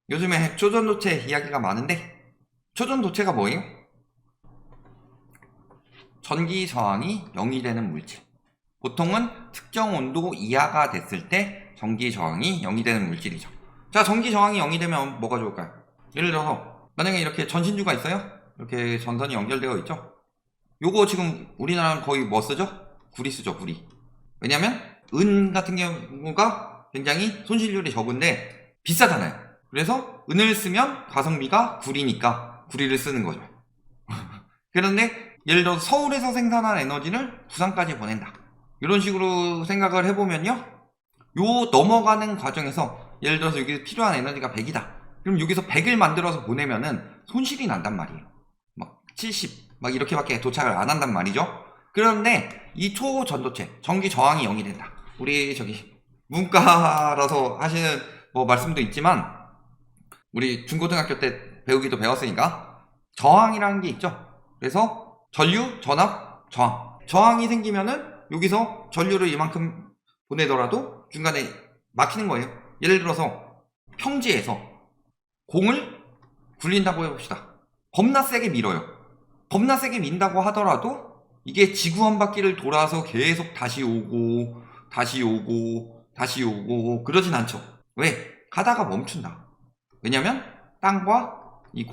요즘에 초전도체 이야기가 많은데, 초전도체가 뭐예요? 전기 저항이 0이 되는 물질. 보통은 특정 온도 이하가 됐을 때 전기 저항이 0이 되는 물질이죠. 자, 전기 저항이 0이 되면 뭐가 좋을까요? 예를 들어서 만약에 이렇게 전신주가 있어요. 이렇게 전선이 연결되어 있죠. 요거 지금 우리나라는 거의 뭐 쓰죠? 구리 쓰죠, 구리. 왜냐면 은 같은 경우가 굉장히 손실률이 적은데 비싸잖아요. 그래서 은을 쓰면 가성비가 구리니까 구리를 쓰는 거죠. 그런데 예를 들어 서울에서 생산한 에너지를 부산까지 보낸다. 이런 식으로 생각을 해보면요. 요 넘어가는 과정에서 예를 들어서 여기 필요한 에너지가 100이다. 그럼 여기서 100을 만들어서 보내면은 손실이 난단 말이에요. 막 70, 막 이렇게밖에 도착을 안 한단 말이죠. 그런데 이 초전도체, 전기 저항이 0이 된다. 우리 저기 문과라서 하시는 뭐 말씀도 있지만 우리 중고등학교 때 배우기도 배웠으니까 저항이라는 게 있죠. 그래서 전류, 전압, 저항. 저항이 생기면은 여기서 전류를 이만큼 보내더라도 중간에 막히는 거예요. 예를 들어서 평지에서 공을 굴린다고 해봅시다. 겁나 세게 밀어요. 겁나 세게 민다고 하더라도 이게 지구 한 바퀴를 돌아서 계속 다시 오고 다시 오고 다시 오고 그러진 않죠. 왜? 가다가 멈춘다. 왜냐면 땅과 이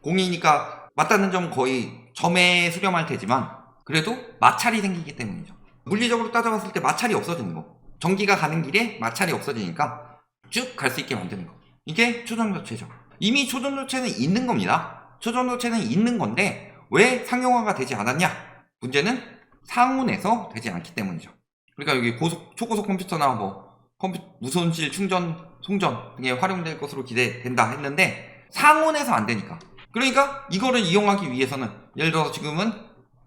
공이니까 맞닿는 점은 거의 점에 수렴할 테지만 그래도 마찰이 생기기 때문이죠. 물리적으로 따져봤을 때 마찰이 없어지는 거. 전기가 가는 길에 마찰이 없어지니까 쭉 갈 수 있게 만드는 거. 이게 초전도체죠. 이미 초전도체는 있는 겁니다. 초전도체는 있는 건데 왜 상용화가 되지 않았냐? 문제는 상온에서 되지 않기 때문이죠. 그러니까 여기 초고속 컴퓨터나 뭐 무손실 충전, 송전 등에 활용될 것으로 기대된다 했는데 상온에서 안 되니까. 그러니까 이거를 이용하기 위해서는 예를 들어서 지금은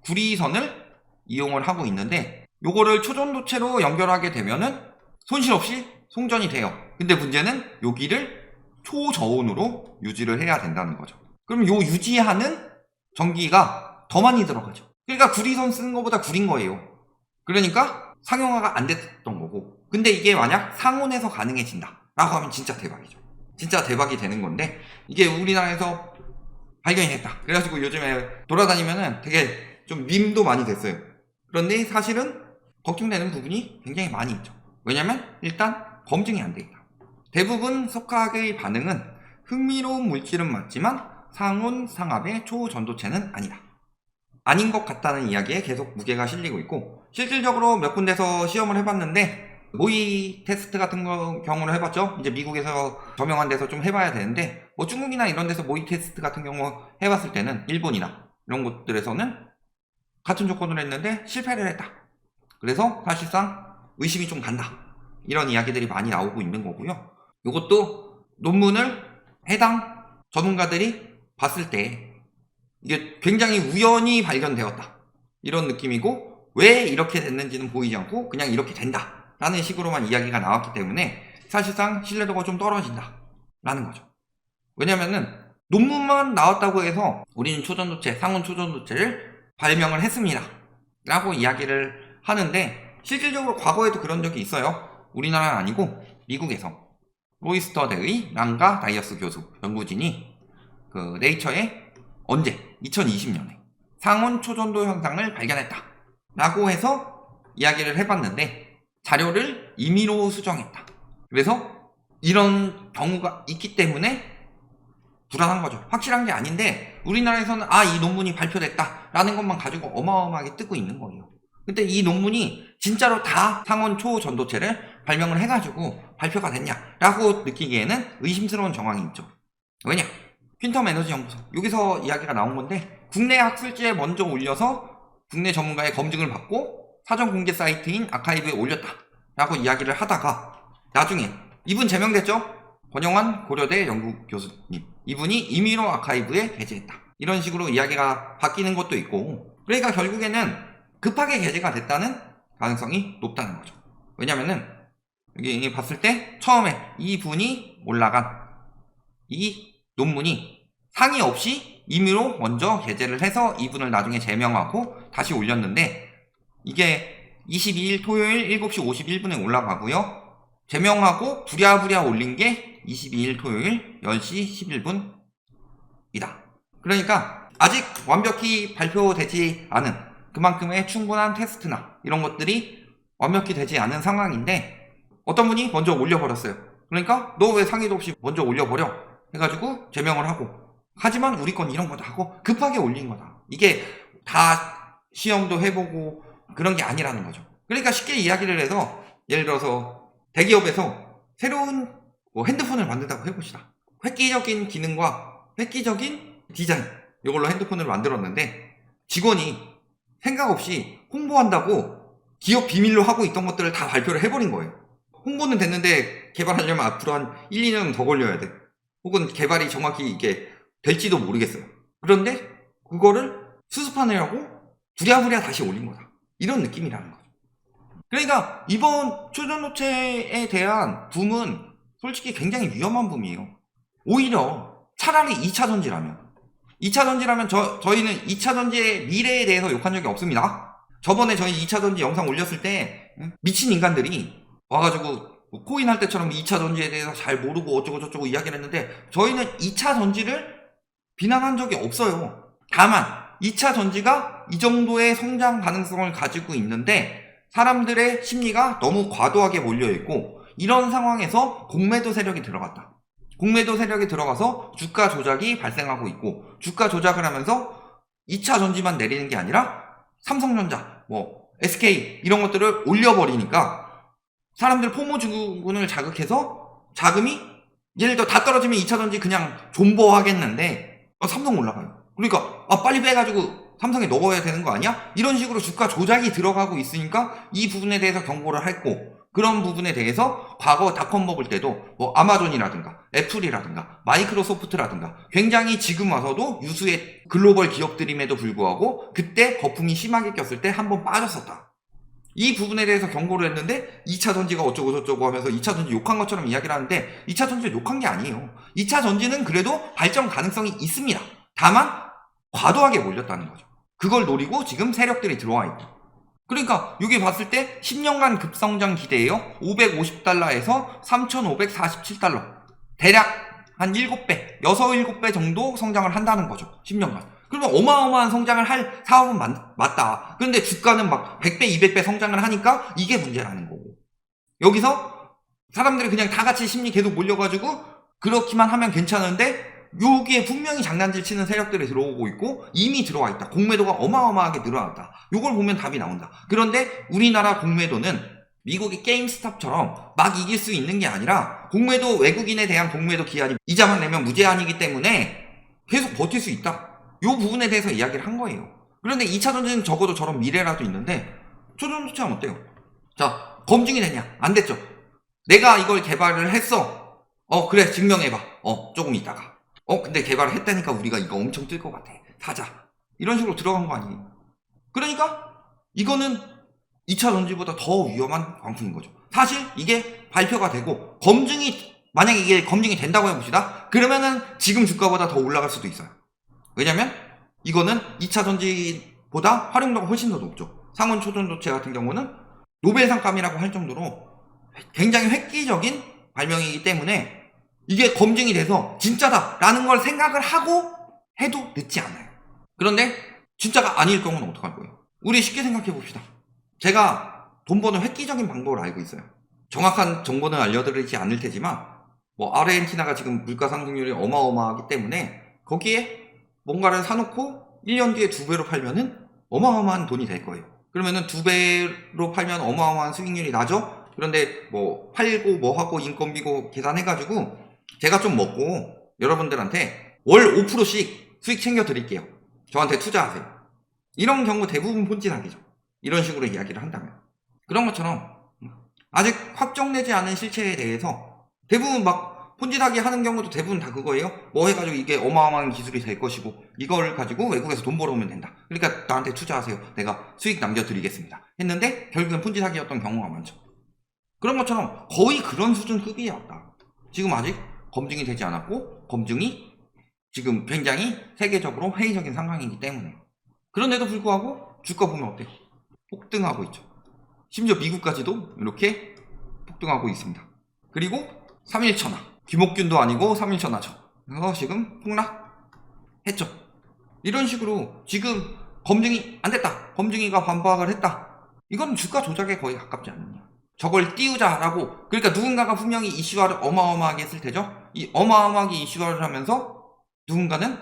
구리선을 이용을 하고 있는데 요거를 초전도체로 연결하게 되면은 손실 없이 송전이 돼요. 근데 문제는 여기를 초저온으로 유지를 해야 된다는 거죠. 그럼 요 유지하는 전기가 더 많이 들어가죠. 그러니까 구리선 쓰는 것보다 구린 거예요. 그러니까 상용화가 안 됐던 거고. 근데 이게 만약 상온에서 가능해진다 라고 하면 진짜 대박이죠. 진짜 대박이 되는 건데 이게 우리나라에서 발견이 됐다. 그래가지고 요즘에 돌아다니면은 되게 좀 밈도 많이 됐어요. 그런데 사실은 걱정되는 부분이 굉장히 많이 있죠. 왜냐면 일단 검증이 안 돼 있다. 대부분 석학의 반응은 흥미로운 물질은 맞지만 상온, 상압의 초전도체는 아니다. 아닌 것 같다는 이야기에 계속 무게가 실리고 있고 실질적으로 몇 군데서 시험을 해봤는데 모의 테스트 같은 경우를 해봤죠. 이제 미국에서 저명한 데서 좀 해봐야 되는데 뭐 중국이나 이런 데서 모의 테스트 같은 경우 해봤을 때는 일본이나 이런 곳들에서는 같은 조건으로 했는데 실패를 했다. 그래서 사실상 의심이 좀 간다. 이런 이야기들이 많이 나오고 있는 거고요. 이것도 논문을 해당 전문가들이 봤을 때 이게 굉장히 우연히 발견되었다. 이런 느낌이고 왜 이렇게 됐는지는 보이지 않고 그냥 이렇게 된다. 라는 식으로만 이야기가 나왔기 때문에 사실상 신뢰도가 좀 떨어진다. 라는 거죠. 왜냐면은 논문만 나왔다고 해서 우리는 초전도체, 상온 초전도체를 발명을 했습니다. 라고 이야기를 하는데 실질적으로 과거에도 그런 적이 있어요. 우리나라는 아니고 미국에서 로이스터대의 랑가 다이어스 교수 연구진이 그 네이처에 언제? 2020년에 상온 초전도 현상을 발견했다 라고 해서 이야기를 해봤는데 자료를 임의로 수정했다. 그래서 이런 경우가 있기 때문에 불안한 거죠. 확실한 게 아닌데 우리나라에서는 이 논문이 발표됐다 라는 것만 가지고 어마어마하게 뜨고 있는 거예요. 근데 이 논문이 진짜로 다 상온 초전도체를 발명을 해가지고 발표가 됐냐 라고 느끼기에는 의심스러운 정황이 있죠. 왜냐? 퀸텀 에너지 연구소 여기서 이야기가 나온 건데 국내 학술지에 먼저 올려서 국내 전문가의 검증을 받고 사전 공개 사이트인 아카이브에 올렸다 라고 이야기를 하다가 나중에 이분 제명됐죠? 권영환 고려대 연구교수님 이분이 임의로 아카이브에 게재했다 이런 식으로 이야기가 바뀌는 것도 있고 그러니까 결국에는 급하게 게재가 됐다는 가능성이 높다는 거죠. 왜냐면은 여기 봤을 때 처음에 이분이 올라간 이 논문이 상의 없이 임의로 먼저 게재를 해서 이분을 나중에 제명하고 다시 올렸는데 이게 22일 토요일 7시 51분에 올라가고요. 제명하고 부랴부랴 올린 게 22일 토요일 10시 11분이다. 그러니까 아직 완벽히 발표되지 않은 그만큼의 충분한 테스트나 이런 것들이 완벽히 되지 않은 상황인데 어떤 분이 먼저 올려버렸어요. 그러니까 너 왜 상의도 없이 먼저 올려버려? 해가지고 제명을 하고, 하지만 우리 건 이런 거다 하고 급하게 올린 거다. 이게 다 시험도 해보고 그런 게 아니라는 거죠. 그러니까 쉽게 이야기를 해서 예를 들어서 대기업에서 새로운 핸드폰을 만든다고 해봅시다. 획기적인 기능과 획기적인 디자인, 이걸로 핸드폰을 만들었는데 직원이 생각 없이 홍보한다고 기업 비밀로 하고 있던 것들을 다 발표를 해버린 거예요. 홍보는 됐는데 개발하려면 앞으로 한 1, 2년 더 걸려야 돼. 혹은 개발이 정확히 이게 될지도 모르겠어요. 그런데 그거를 수습하느라고 부랴부랴 다시 올린 거다. 이런 느낌이라는 거죠. 그러니까 이번 초전도체에 대한 붐은 솔직히 굉장히 위험한 붐이에요. 오히려 차라리 2차 전지라면 2차 전지라면 저희는 2차 전지의 미래에 대해서 욕한 적이 없습니다. 저번에 저희 2차 전지 영상 올렸을 때 미친 인간들이 와가지고 코인 할 때처럼 2차 전지에 대해서 잘 모르고 어쩌고 저쩌고 이야기를 했는데 저희는 2차 전지를 비난한 적이 없어요. 다만 2차 전지가 이 정도의 성장 가능성을 가지고 있는데 사람들의 심리가 너무 과도하게 몰려있고 이런 상황에서 공매도 세력이 들어갔다. 공매도 세력이 들어가서 주가 조작이 발생하고 있고 주가 조작을 하면서 2차 전지만 내리는 게 아니라 삼성전자, SK 이런 것들을 올려버리니까 사람들 포모 주군을 자극해서 자금이 예를 들어 다 떨어지면 2차 전지 그냥 존버하겠는데 삼성 올라가요. 그러니까 빨리 빼가지고 삼성에 넣어야 되는 거 아니야? 이런 식으로 주가 조작이 들어가고 있으니까 이 부분에 대해서 경고를 했고 그런 부분에 대해서 과거 닷컴 먹을 때도 아마존이라든가 애플이라든가 마이크로소프트라든가 굉장히 지금 와서도 유수의 글로벌 기업들임에도 불구하고 그때 거품이 심하게 꼈을 때 한번 빠졌었다. 이 부분에 대해서 경고를 했는데 2차 전지가 어쩌고 저쩌고 하면서 2차 전지 욕한 것처럼 이야기를 하는데 2차 전지 욕한 게 아니에요. 2차 전지는 그래도 발전 가능성이 있습니다. 다만 과도하게 몰렸다는 거죠. 그걸 노리고 지금 세력들이 들어와 있고 그러니까 여기 봤을 때 10년간 급성장 기대예요. 550달러에서 3,547달러 대략 한 7배, 6, 7배 정도 성장을 한다는 거죠. 10년간. 그러면 어마어마한 성장을 할 사업은 맞다. 그런데 주가는 막 100배, 200배 성장을 하니까 이게 문제라는 거고 여기서 사람들이 그냥 다 같이 심리 계속 몰려가지고 그렇기만 하면 괜찮은데 여기에 분명히 장난질 치는 세력들이 들어오고 있고 이미 들어와 있다. 공매도가 어마어마하게 늘어났다. 요걸 보면 답이 나온다. 그런데 우리나라 공매도는 미국의 게임스탑처럼 막 이길 수 있는 게 아니라 공매도 외국인에 대한 공매도 기한이 이자만 내면 무제한이기 때문에 계속 버틸 수 있다. 요 부분에 대해서 이야기를 한 거예요. 그런데 2차 전지는 적어도 저런 미래라도 있는데 초전도체는 어때요? 자, 검증이 됐냐? 안 됐죠. 내가 이걸 개발을 했어. 그래 증명해봐. 조금 있다가 근데 개발을 했다니까 우리가 이거 엄청 뜰 것 같아. 사자. 이런 식으로 들어간 거 아니에요. 그러니까 이거는 2차 전지보다 더 위험한 광풍인 거죠. 사실 이게 발표가 되고 만약에 이게 검증이 된다고 해봅시다. 그러면은 지금 주가보다 더 올라갈 수도 있어요. 왜냐면 이거는 2차 전지보다 활용도가 훨씬 더 높죠. 상온 초전도체 같은 경우는 노벨상감이라고 할 정도로 굉장히 획기적인 발명이기 때문에 이게 검증이 돼서 진짜다라는 걸 생각을 하고 해도 늦지 않아요. 그런데 진짜가 아닐 경우는 어떡할 거예요? 우리 쉽게 생각해 봅시다. 제가 돈 버는 획기적인 방법을 알고 있어요. 정확한 정보는 알려드리지 않을 테지만 아르헨티나가 지금 물가 상승률이 어마어마하기 때문에 거기에 뭔가를 사놓고 1년 뒤에 2배로 팔면은 어마어마한 돈이 될 거예요. 그러면은 2배로 팔면 어마어마한 수익률이 나죠? 그런데 팔고 뭐하고 인건비고 계산해가지고 제가 좀 먹고 여러분들한테 월 5%씩 수익 챙겨 드릴게요. 저한테 투자하세요. 이런 경우 대부분 폰지 사기죠. 이런 식으로 이야기를 한다면. 그런 것처럼 아직 확정되지 않은 실체에 대해서 대부분 폰지 사기 하는 경우도 대부분 다 그거예요. 해가지고 이게 어마어마한 기술이 될 것이고 이걸 가지고 외국에서 돈 벌어오면 된다. 그러니까 나한테 투자하세요. 내가 수익 남겨드리겠습니다. 했는데 결국엔 폰지 사기였던 경우가 많죠. 그런 것처럼 거의 그런 수준 급이었다. 지금 아직 검증이 되지 않았고 검증이 지금 굉장히 세계적으로 회의적인 상황이기 때문에 그런데도 불구하고 주가 보면 어때요? 폭등하고 있죠. 심지어 미국까지도 이렇게 폭등하고 있습니다. 그리고 3일천하 김옥균도 아니고 3일천하죠. 그래서 지금 폭락했죠. 이런 식으로 지금 검증이 안 됐다. 검증이가 반박을 했다. 이건 주가 조작에 거의 가깝지 않느냐. 저걸 띄우자라고. 그러니까 누군가가 분명히 이슈화를 어마어마하게 했을 테죠. 이 어마어마하게 이슈화를 하면서 누군가는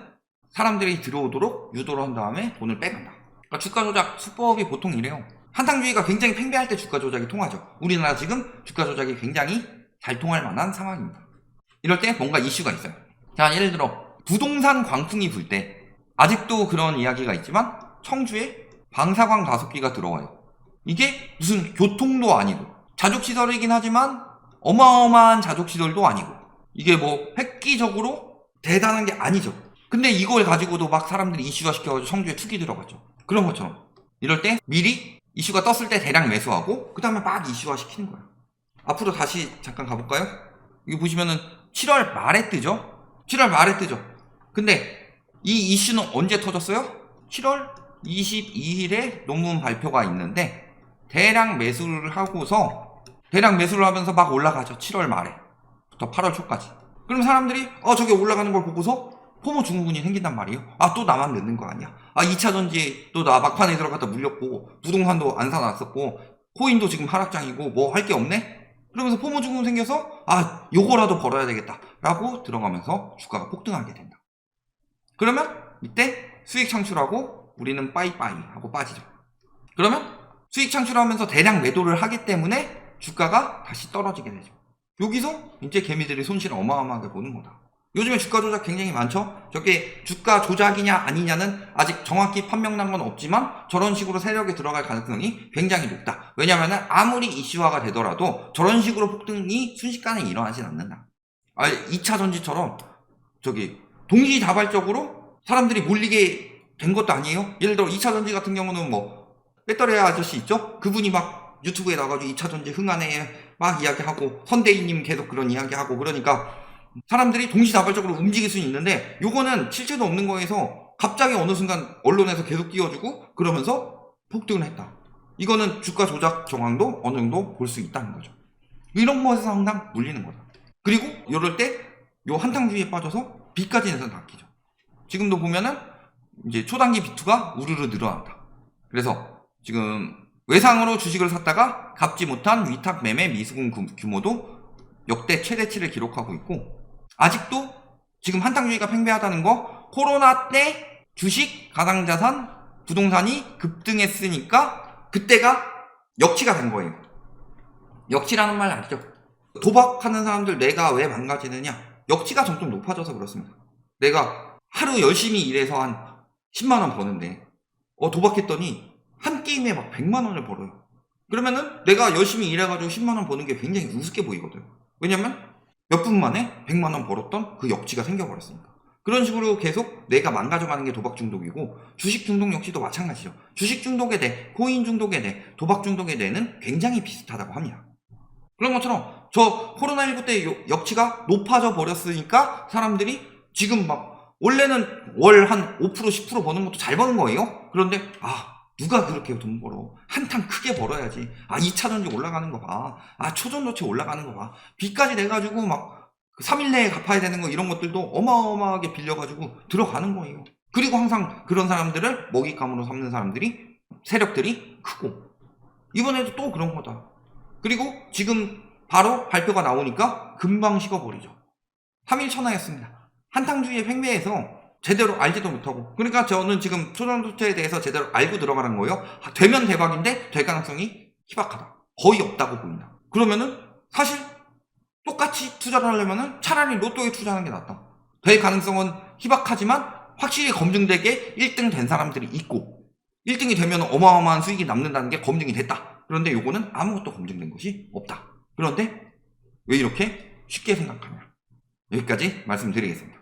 사람들이 들어오도록 유도를 한 다음에 돈을 빼간다. 그러니까 주가 조작 수법이 보통 이래요. 한탕주의가 굉장히 팽배할 때 주가 조작이 통하죠. 우리나라 지금 주가 조작이 굉장히 잘 통할 만한 상황입니다. 이럴 때 뭔가 이슈가 있어요. 자, 예를 들어 부동산 광풍이 불 때 아직도 그런 이야기가 있지만 청주에 방사광 5기가 들어와요. 이게 무슨 교통도 아니고 자족시설이긴 하지만 어마어마한 자족시설도 아니고 이게 뭐 획기적으로 대단한 게 아니죠. 근데 이걸 가지고도 막 사람들이 이슈화 시켜가지고 청주에 투기 들어갔죠. 그런 것처럼 이럴 때 미리 이슈가 떴을 때 대량 매수하고 그 다음에 막 이슈화 시키는 거야. 앞으로 다시 잠깐 가볼까요? 여기 보시면은 7월 말에 뜨죠? 7월 말에 뜨죠. 근데 이 이슈는 언제 터졌어요? 7월 22일에 논문 발표가 있는데 대량 매수를 하고서 대량 매수를 하면서 막 올라가죠. 7월 말에부터 8월 초까지. 그럼 사람들이 저게 올라가는 걸 보고서 포모 증후군이 생긴단 말이에요. 또 나만 늦는 거 아니야. 2차전지 또 나 막판에 들어갔다 물렸고 부동산도 안 사놨었고 코인도 지금 하락장이고 뭐 할 게 없네? 그러면서 포모 증후군 생겨서 요거라도 벌어야 되겠다 라고 들어가면서 주가가 폭등하게 된다. 그러면 이때 수익 창출하고 우리는 빠이빠이 하고 빠지죠. 그러면 수익 창출하면서 대량 매도를 하기 때문에 주가가 다시 떨어지게 되죠. 여기서 이제 개미들이 손실을 어마어마하게 보는 거다. 요즘에 주가 조작 굉장히 많죠. 저게 주가 조작이냐 아니냐는 아직 정확히 판명난 건 없지만 저런 식으로 세력이 들어갈 가능성이 굉장히 높다. 왜냐면은 아무리 이슈화가 되더라도 저런 식으로 폭등이 순식간에 일어나진 않는다. 2차 전지처럼 저기 동시다발적으로 사람들이 몰리게 된 것도 아니에요. 예를 들어 2차 전지 같은 경우는 뭐 배터리 아저씨 있죠? 그분이 막 유튜브에 나가지고 2차 전지 흥하네 막 이야기하고 선대인님 계속 그런 이야기하고 그러니까 사람들이 동시다발적으로 움직일 수는 있는데 요거는 실체도 없는 거에서 갑자기 어느 순간 언론에서 계속 띄워주고 그러면서 폭등을 했다. 이거는 주가 조작 정황도 어느 정도 볼 수 있다는 거죠. 이런 거에서 항상 물리는 거다. 그리고 이럴 때 요 한탕주의에 빠져서 B까지 내서 낚이죠. 지금도 보면은 이제 초단기 B2가 우르르 늘어난다. 그래서 지금 외상으로 주식을 샀다가 갚지 못한 위탁 매매 미수금 규모도 역대 최대치를 기록하고 있고 아직도 지금 한탕주의가 팽배하다는 거 코로나 때 주식, 가상자산, 부동산이 급등했으니까 그때가 역치가 된 거예요. 역치라는 말 알죠? 도박하는 사람들 내가 왜 망가지느냐? 역치가 점점 높아져서 그렇습니다. 내가 하루 열심히 일해서 한 10만원 버는데 도박했더니 한 게임에 막 100만원을 벌어요. 그러면은 내가 열심히 일해가지고 10만원 버는 게 굉장히 우습게 보이거든. 왜냐면 몇 분 만에 100만원 벌었던 그 역치가 생겨버렸으니까. 그런 식으로 계속 내가 망가져가는 게 도박 중독이고 주식 중독 역시도 마찬가지죠. 주식 중독에 대해 코인 중독에 대해 도박 중독에 대해는 굉장히 비슷하다고 합니다. 그런 것처럼 저 코로나19 때 역치가 높아져 버렸으니까 사람들이 지금 막 원래는 월 한 5% 10% 버는 것도 잘 버는 거예요. 그런데 누가 그렇게 돈 벌어? 한탕 크게 벌어야지. 2차 전지 올라가는 거 봐. 초전도체 올라가는 거 봐. 빚까지 내가지고 막 3일 내에 갚아야 되는 거 이런 것들도 어마어마하게 빌려가지고 들어가는 거예요. 그리고 항상 그런 사람들을 먹잇감으로 삼는 세력들이 크고 이번에도 또 그런 거다. 그리고 지금 바로 발표가 나오니까 금방 식어버리죠. 3일천하였습니다. 한탕주의에 팽배해서 제대로 알지도 못하고 그러니까 저는 지금 초전도체에 대해서 제대로 알고 들어가는 거예요. 되면 대박인데 될 가능성이 희박하다. 거의 없다고 보인다. 그러면은 사실 똑같이 투자를 하려면은 차라리 로또에 투자하는 게 낫다. 될 가능성은 희박하지만 확실히 검증되게 1등 된 사람들이 있고 1등이 되면 어마어마한 수익이 남는다는 게 검증이 됐다. 그런데 요거는 아무것도 검증된 것이 없다. 그런데 왜 이렇게 쉽게 생각하냐. 여기까지 말씀드리겠습니다.